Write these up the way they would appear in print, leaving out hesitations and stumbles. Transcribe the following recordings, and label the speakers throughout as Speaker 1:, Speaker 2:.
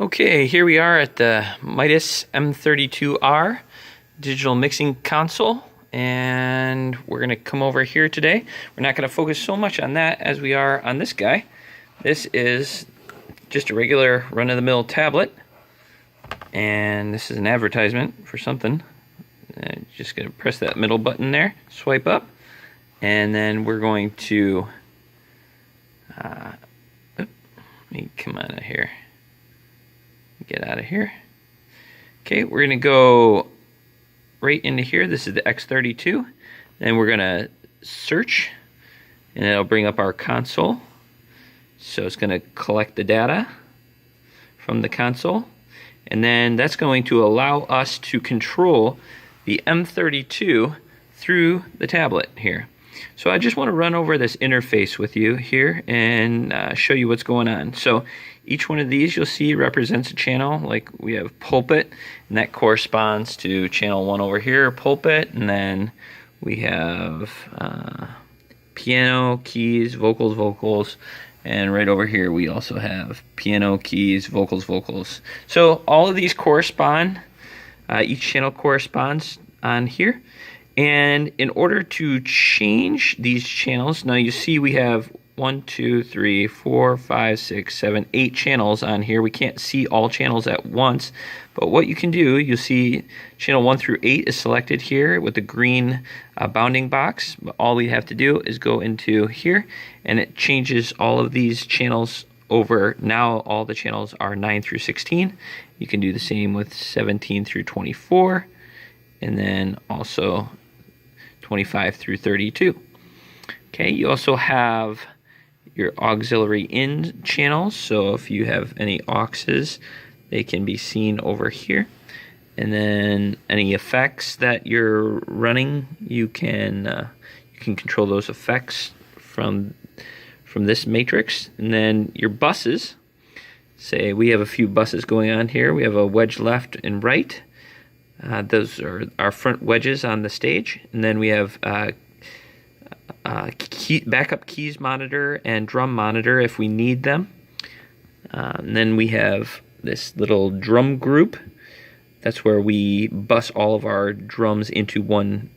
Speaker 1: Okay, here we are at the Midas M32R digital mixing console, and we're going to come over here today. We're not going to focus so much on that as we are on this guy. This is just a regular run-of-the-mill tablet, and this is an advertisement for something. Just going to press that middle button there, swipe up, and then we're going to let me come out of here. Get out of here. Okay, we're going to go right into here. This is the X32. Then we're going to search, and it'll bring up our console. So it's going to collect the data from the console, and then that's going to allow us to control the M32 through the tablet here. So I just want to run over this interface with you here and show you what's going on. So each one of these you'll see represents a channel. Like we have pulpit, and that corresponds to channel 1 over here, pulpit, and then we have piano, keys, vocals, and right over here we also have piano, keys, vocals. So all of these correspond, each channel corresponds on here. And in order to change these channels, now you see we have 1, 2, 3, 4, 5, 6, 7, 8 channels on here. We can't see all channels at once, but what you can do, you'll see channel 1 through 8 is selected here with the green bounding box. All we have to do is go into here, and it changes all of these channels over. Now all the channels are 9 through 16. You can do the same with 17 through 24, and then also 25 through 32. Okay, you also have your auxiliary in channels, so if you have any auxes, they can be seen over here. And then any effects that you're running, you can control those effects from this matrix. And then your buses, say we have a few buses going on here. We have a wedge left and right. Those are our front wedges on the stage, and then we have backup keys monitor and drum monitor if we need them. And then we have this little drum group. That's where we bus all of our drums into one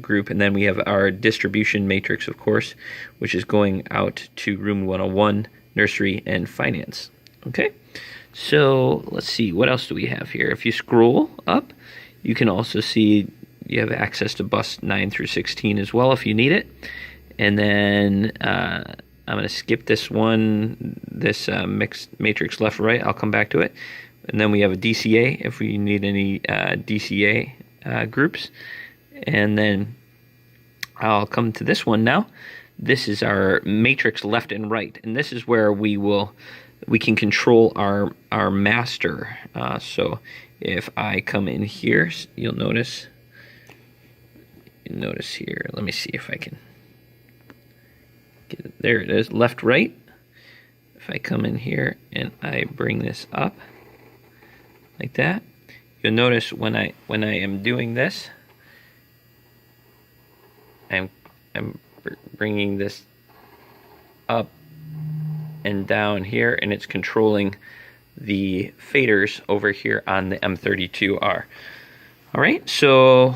Speaker 1: group, and then we have our distribution matrix, of course, which is going out to room 101, nursery, and finance. Okay, so let's see, what else do we have here? If you scroll up, you can also see you have access to bus 9 through 16 as well if you need it. And then I'm going to skip this one, this mixed matrix left right. I'll come back to it. And then we have a DCA if we need any DCA groups. And then I'll come to this one now. This is our matrix left and right, and this is where we can control our master. So if I come in here, you'll notice here. Let me see if I can get it. There it is, left, right. If I come in here and I bring this up like that, you'll notice when I am doing this, I'm bringing this up and down here, and it's controlling the faders over here on the M32R. All right, so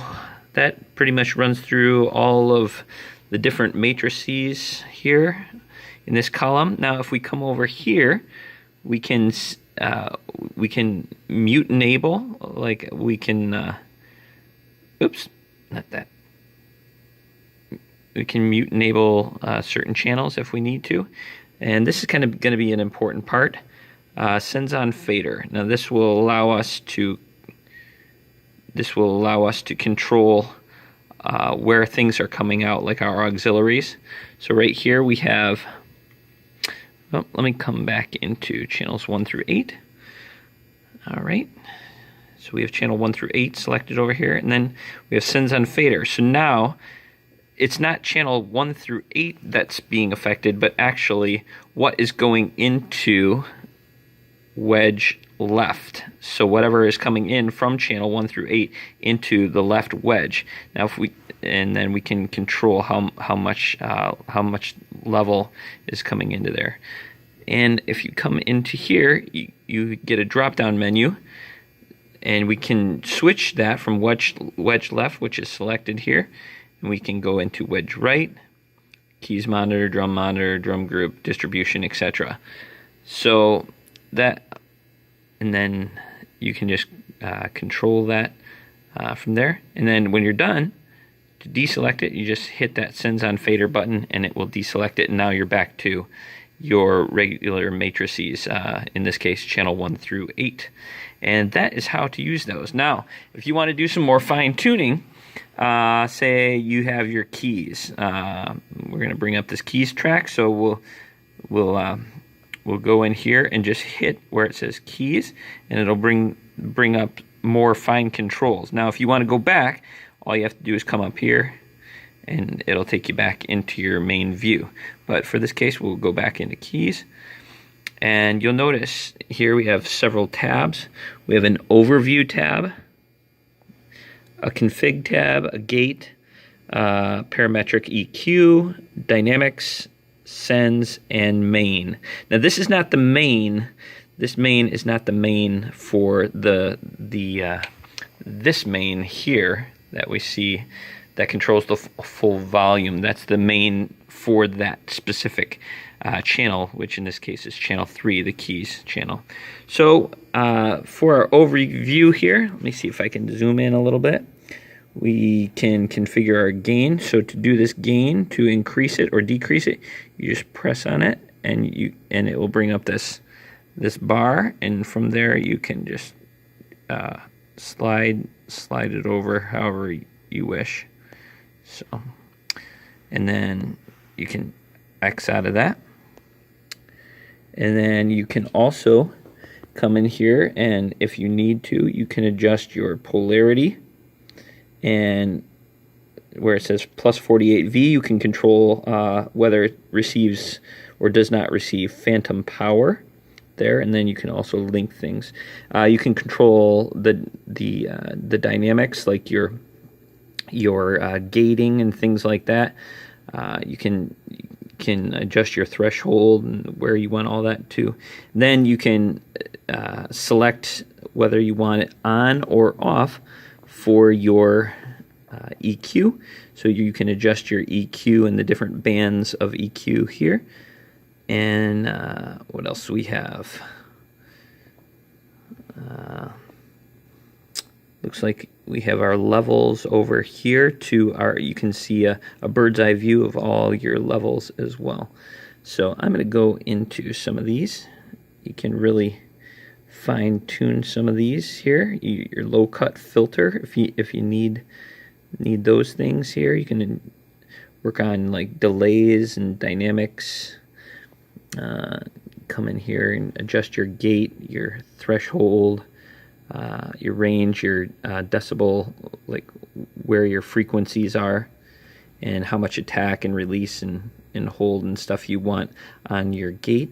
Speaker 1: that pretty much runs through all of the different matrices here in this column. Now, if we come over here, we can mute enable, like we can, oops, not that. We can mute enable certain channels if we need to. And this is kind of going to be an important part. Sends on fader. Now this will allow us to control where things are coming out, like our auxiliaries. So right here we have, well, let me come back into channels 1 through 8. All right, so we have channel 1 through 8 selected over here, and then we have sends on fader. So now it's not channel 1 through 8 that's being affected, but actually what is going into wedge left. So whatever is coming in from channel 1 through 8 into the left wedge. Now then we can control how much level is coming into there. And if you come into here, you get a drop-down menu, and we can switch that from wedge left, which is selected here, and we can go into wedge right, keys monitor, drum group, distribution, etc. So that, and then you can just control that from there. And then when you're done, to deselect it, you just hit that Sends on Fader button, and it will deselect it, and now you're back to your regular matrices, in this case channel 1 through 8. And that is how to use those. Now, if you want to do some more fine-tuning, say you have your keys. We're going to bring up this keys track, so we'll go in here and just hit where it says keys, and it'll bring up more fine controls. Now, if you want to go back, all you have to do is come up here, and it'll take you back into your main view. But for this case, we'll go back into keys, and you'll notice here we have several tabs. We have an overview tab, a config tab, a gate, parametric EQ, dynamics, sends, and main. Now this is not the main. This main is not the main for this main here that we see that controls the full volume. That's the main for that specific channel, which in this case is channel 3, the keys channel. So for our overview here, let me see if I can zoom in a little bit. We can configure our gain. So to do this gain, to increase it or decrease it, you just press on it, and it will bring up this bar, and from there you can just slide it over however you wish. So, and then you can X out of that, and then you can also come in here, and if you need to, you can adjust your polarity, and where it says plus 48V, you can control whether it receives or does not receive phantom power there, and then you can also link things. You can control the dynamics, like your gating and things like that. You can adjust your threshold and where you want all that to. Then you can select whether you want it on or off for your EQ. So you can adjust your EQ and the different bands of EQ here. And what else do we have? Looks like we have our levels over here to our, you can see a bird's eye view of all your levels as well. So I'm going to go into some of these. You can really fine tune some of these here. Your low cut filter, if you need those things here, you can work on like delays and dynamics. Come in here and adjust your gate, your threshold, your range, your decibel, like where your frequencies are, and how much attack and release and hold and stuff you want on your gate.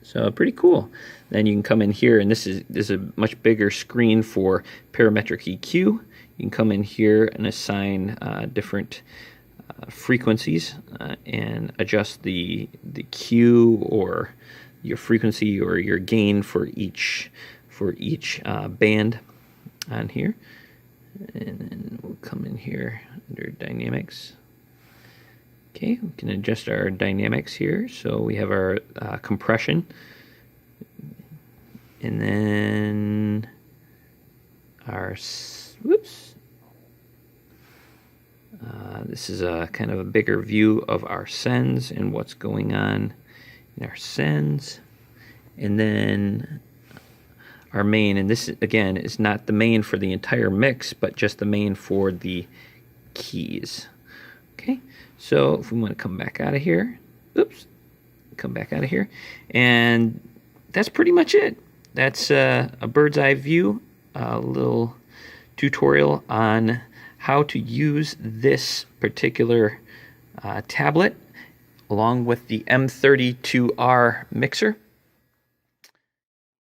Speaker 1: So pretty cool. Then you can come in here, and this is a much bigger screen for parametric EQ. You can come in here and assign different frequencies and adjust the Q or your frequency or your gain for each band on here. And then we'll come in here under dynamics. Okay, we can adjust our dynamics here. So we have our compression, and then our this is a kind of a bigger view of our sends and what's going on in our sends, and then our main. And this again is not the main for the entire mix, but just the main for the keys. Okay, so if we want to come back out of here, come back out of here, and that's pretty much it. That's a bird's eye view, a little tutorial on how to use this particular tablet along with the M32R mixer.